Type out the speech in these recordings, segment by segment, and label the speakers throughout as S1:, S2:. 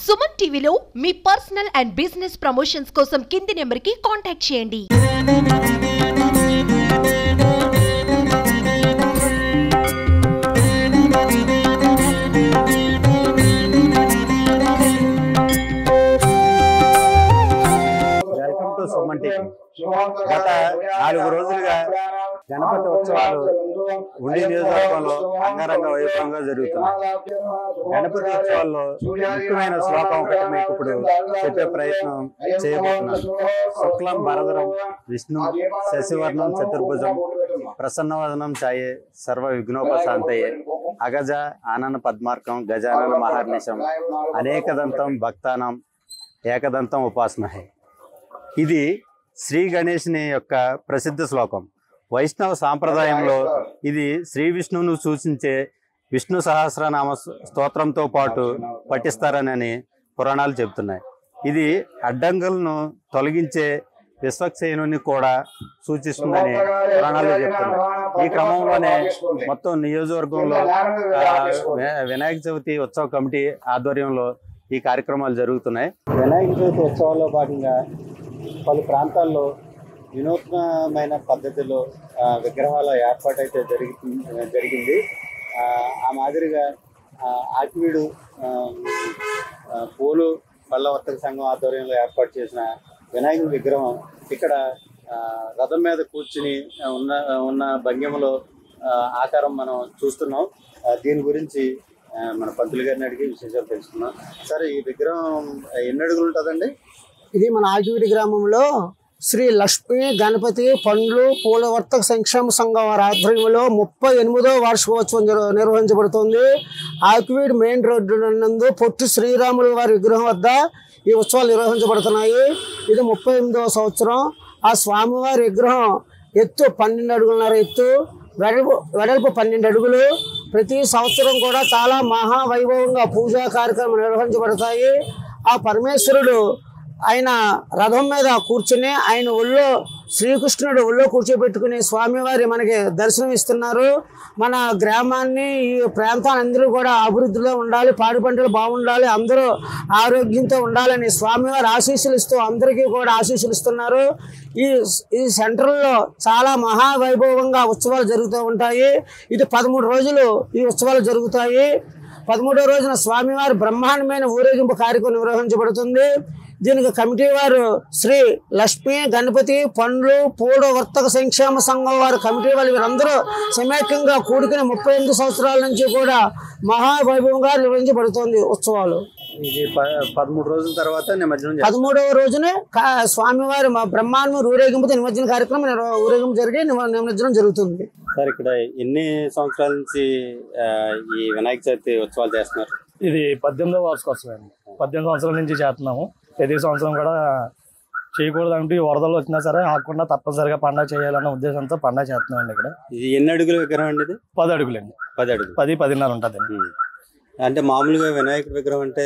S1: సుమన్ టీవీలో మీ personal and business promotions కోసం కింది నెంబర్కి కాంటాక్ట్ చేయండి.
S2: Welcome to Suman TV. గత 4 రోజులుగా గణపతి ఉత్సవాలు ఉండి నియోజకవర్గంలో అంగరంగ వైభవంగా జరుగుతున్నాయి. గణపతి ఉత్సవాల్లో ముఖ్యమైన శ్లోకం ఒకటి మీకు ఇప్పుడు చెప్పే ప్రయత్నం చేయబోతున్నాను. శుక్లం భరధరం విష్ణు శశివర్ణం చతుర్భుజం ప్రసన్నవదనం ఛాయే సర్వ విఘ్నోపశాంతయే అగజ ఆనన పద్మార్కం గజానన మహర్నిశం అనేకదంతం భక్తానం ఏకదంతం ఉపాసమహే. ఇది శ్రీ గణేష్ని యొక్క ప్రసిద్ధ శ్లోకం. వైష్ణవ సాంప్రదాయంలో ఇది శ్రీ విష్ణువును సూచించే విష్ణు సహస్రనామ స్తోత్రంతో పాటు పఠిస్తారని పురాణాలు చెబుతున్నాయి. ఇది అడ్డంకులను తొలగించే విశ్వక్సేనుని కూడా సూచిస్తుందని పురాణాలు చెప్తున్నాయి. ఈ క్రమంలోనే మొత్తం నియోజకవర్గంలో వినాయక చవితి ఉత్సవ కమిటీ ఆధ్వర్యంలో ఈ కార్యక్రమాలు జరుగుతున్నాయి. వినాయక చవితి ఉత్సవాల్లో భాగంగా పలు ప్రాంతాల్లో వినూత్నమైన పద్ధతిలో విగ్రహాల ఏర్పాటు అయితే జరిగింది. ఆ మాదిరిగా ఆకివీడు పూలు పళ్ళ వర్తక సంఘం ఆధ్వర్యంలో ఏర్పాటు చేసిన వినాయకుడి విగ్రహం ఇక్కడ రథం మీద కూర్చుని ఉన్న భంగిమలో ఆకారం మనం చూస్తున్నాం. దీని గురించి మన పంతులు గారిని అడిగి విశేషాలు తెలుసుకున్నాం. సరే, ఈ విగ్రహం ఎన్ని అడుగులు ఉంటుందండి?
S3: ఇది మన ఆకివీడి గ్రామంలో శ్రీ లక్ష్మీ గణపతి పండ్లు పూల వర్తక సంక్షేమ సంఘం వారి ఆధ్వర్యంలో 38వ వార్షికోత్సవం నిర్వహించబడుతుంది. ఆకివీడి మెయిన్ రోడ్డు నందు పొట్టి శ్రీరాములు వారి విగ్రహం వద్ద ఈ ఉత్సవాలు నిర్వహించబడుతున్నాయి. ఇది 38వ సంవత్సరం. ఆ స్వామివారి విగ్రహం ఎత్తు 12 అడుగులన్నర ఎత్తు, వెడల్పు 12 అడుగులు. ప్రతి సంవత్సరం కూడా చాలా మహావైభవంగా పూజా కార్యక్రమాలు నిర్వహించబడతాయి. ఆ పరమేశ్వరుడు ఆయన రథం మీద కూర్చుని ఆయన ఒళ్ళో శ్రీకృష్ణుడు ఒళ్ళో కూర్చోబెట్టుకుని స్వామివారి మనకి దర్శనం ఇస్తున్నారు. మన గ్రామాన్ని ఈ ప్రాంతాన్ని అందరూ కూడా అభివృద్ధిలో ఉండాలి, పాడి పంటలు బాగుండాలి, అందరూ ఆరోగ్యంతో ఉండాలని స్వామివారి ఆశీస్సులు ఇస్తూ అందరికీ కూడా ఆశీస్సులు ఇస్తున్నారు. ఈ సెంటర్లో చాలా మహావైభవంగా ఉత్సవాలు జరుగుతూ ఉంటాయి. ఇది 13 రోజులు ఈ ఉత్సవాలు జరుగుతాయి. 13వ రోజున స్వామివారి బ్రహ్మాండమైన ఊరేగింపు కార్యక్రమం నిర్వహించబడుతుంది. దీనికి కమిటీ వారు శ్రీ లక్ష్మీ గణపతి పండ్లు పూల వర్తక సంక్షేమ సంఘం వారు కమిటీ వాళ్ళు వీరందరూ సమైక్యంగా కూడుకుని 38 సంవత్సరాల నుంచి కూడా మహావైభవంగా నిర్వహించబడుతుంది ఉత్సవాలు.
S2: ఇది 13 రోజుల తర్వాత నిమజ్జనం.
S3: 13వ రోజునే స్వామివారి బ్రహ్మాండ ఊరేగింపుతో నిమజ్జన కార్యక్రమం ఊరేగింపు జరిగి నిమజ్జనం జరుగుతుంది.
S2: సార్, ఇక్కడ ఎన్ని సంవత్సరాల నుంచి ఈ వినాయక చవితి ఉత్సవాలు చేస్తున్నారు?
S4: ఇది 18వ వార్షికోత్సవం అండి. 18 సంవత్సరాల నుంచి చేస్తున్నాము. ప్రతి సంవత్సరం కూడా చేయకూడదంటే వరదలు వచ్చినా సరే ఆకుండా తప్పనిసరిగా పండుగ చేయాలన్న ఉద్దేశంతో పండుగ చేస్తున్నామండి. ఇక్కడ
S2: ఇది ఎన్ని అడుగుల విగ్రహం అండి? ఇది
S4: 10 అడుగులండి.
S2: 10 అడుగులు,
S4: 10-10.5 ఉంటుంది.
S2: అంటే మామూలుగా వినాయకుడి విగ్రహం అంటే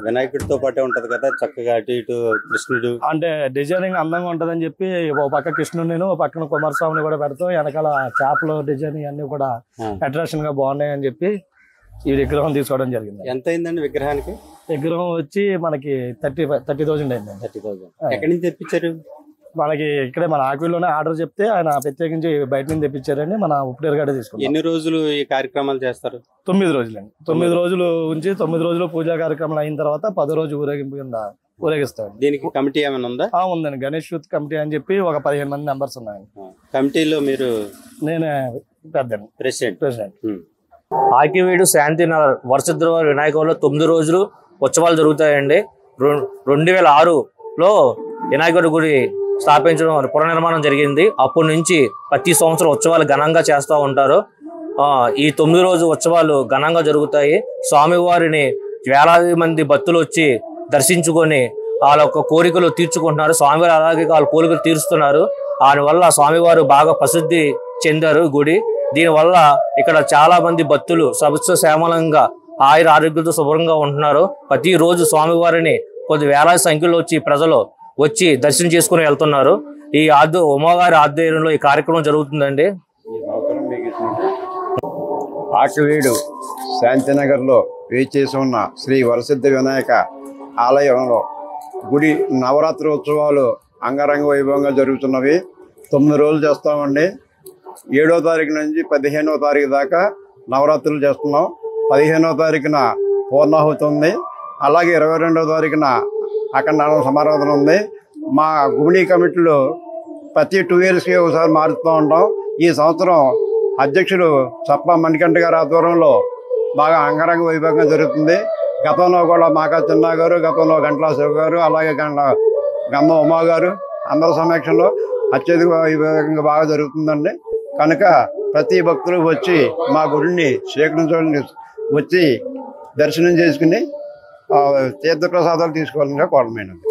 S2: వినాయకుడితో పాటే ఉంటది కదా, చక్కగా అటు ఇటు కృష్ణుడు
S4: అంటే డిజైనింగ్ అందంగా ఉంటదని చెప్పి ఓ పక్క కృష్ణుడిని ఓ పక్కన కుమారస్వామిని కూడా పెడతాం. వెనకాల చేపలు డిజైనింగ్ అన్ని కూడా అట్రాక్షన్ గా బాగున్నాయి అని చెప్పి ఈ విగ్రహం తీసుకోవడం జరిగింది.
S2: ఎంత అయిందండి విగ్రహానికి?
S4: విగ్రహం వచ్చి మనకి 30,000 అయింది.
S2: 30,000 ఎక్కడి నుంచి తెప్పించారు?
S4: మనకి ఇక్కడే మన ఆకివీడులోనే ఆర్డర్ చెప్తే ఆయన ప్రత్యేకించి బయట నుంచి తెప్పించారని మన ఉప్పుడేరుగడ్డ తీసుకున్నాం.
S2: ఎన్ని రోజులు ఈ కార్యక్రమాలు చేస్తారు?
S4: 9 రోజులండి. 9 రోజులు ఉంచి 9 రోజులు పూజా కార్యక్రమాలు అయిన తర్వాత 10 రోజు ఊరేగింపు కింద ఊరేగిస్తాం.
S2: దీనికి కమిటీ ఏమైనా ఉందా?
S4: ఉందండి. గణేష్ యూత్ కమిటీ అని చెప్పి ఒక 15 మంది మెంబర్స్ ఉన్నాయండి.
S2: కమిటీలో మీరు?
S4: నేనే పెద్దని ప్రెసిడెంట్.
S5: ఆకివీడు శాంతినగర్ వరసిద్ధ వినాయకంలో 9 రోజులు ఉత్సవాలు జరుగుతాయండి. 2006లో వినాయకుడి గుడి స్థాపించడం పునర్నిర్మాణం జరిగింది. అప్పటి నుంచి ప్రతి సంవత్సరం ఉత్సవాలు ఘనంగా చేస్తూ ఉంటారు. ఈ 9 రోజు ఉత్సవాలు ఘనంగా జరుగుతాయి. స్వామివారిని వేలాది మంది భక్తులు వచ్చి దర్శించుకొని వాళ్ళ యొక్క కోరికలు తీర్చుకుంటున్నారు. స్వామివారు అలాగే వాళ్ళ కోరికలు తీరుస్తున్నారు. దానివల్ల స్వామివారు బాగా ప్రసిద్ధి చెందారు గుడి. దీనివల్ల ఇక్కడ చాలా మంది భక్తులు శ్యామలంగా ఆయుర ఆరోగ్యంతో శుభ్రంగా ఉంటున్నారు. ప్రతిరోజు స్వామివారిని కొద్ది వేలాది సంఖ్యలో వచ్చి ప్రజలు వచ్చి దర్శనం చేసుకుని వెళ్తున్నారు. ఈ ఉమాగారి ఆధ్వర్యంలో ఈ కార్యక్రమం జరుగుతుందండి.
S6: ఆకివీడు శాంతినగర్లో వేచేసి ఉన్న శ్రీ వరసిద్ధ వినాయక ఆలయంలో గుడి నవరాత్రి ఉత్సవాలు అంగరంగ వైభవంగా జరుగుతున్నవి. 9 రోజులు చేస్తామండి. 7వ తారీఖు నుంచి 15వ తారీఖు దాకా నవరాత్రులు చేస్తున్నాం. 15వ తారీఖున పూర్ణాహుతి ఉంది. అలాగే 22వ తారీఖున అఖండానం సమారాధన ఉంది. మా గుమిడి కమిటీలో ప్రతి 2 ఇయర్స్కి ఒకసారి మారుతూ ఉంటాం. ఈ సంవత్సరం అధ్యక్షుడు చప్ప మణికంఠ గారి ఆధ్వర్యంలో బాగా అంగరంగ వైభవంగా జరుగుతుంది. గతంలో కూడా మాకా చిన్న గారు, గతంలో గంటల శివ గారు, అలాగే గంధ ఉమా గారు అందరి సమక్షంలో అత్యధిక వైభవంగా బాగా జరుగుతుందండి. కనుక ప్రతి భక్తులు వచ్చి మా గుడిని స్వీకరించడానికి వచ్చి దర్శనం చేసుకుని తీర్థప్రసాదాలు తీసుకోవాలని కోరమైనది.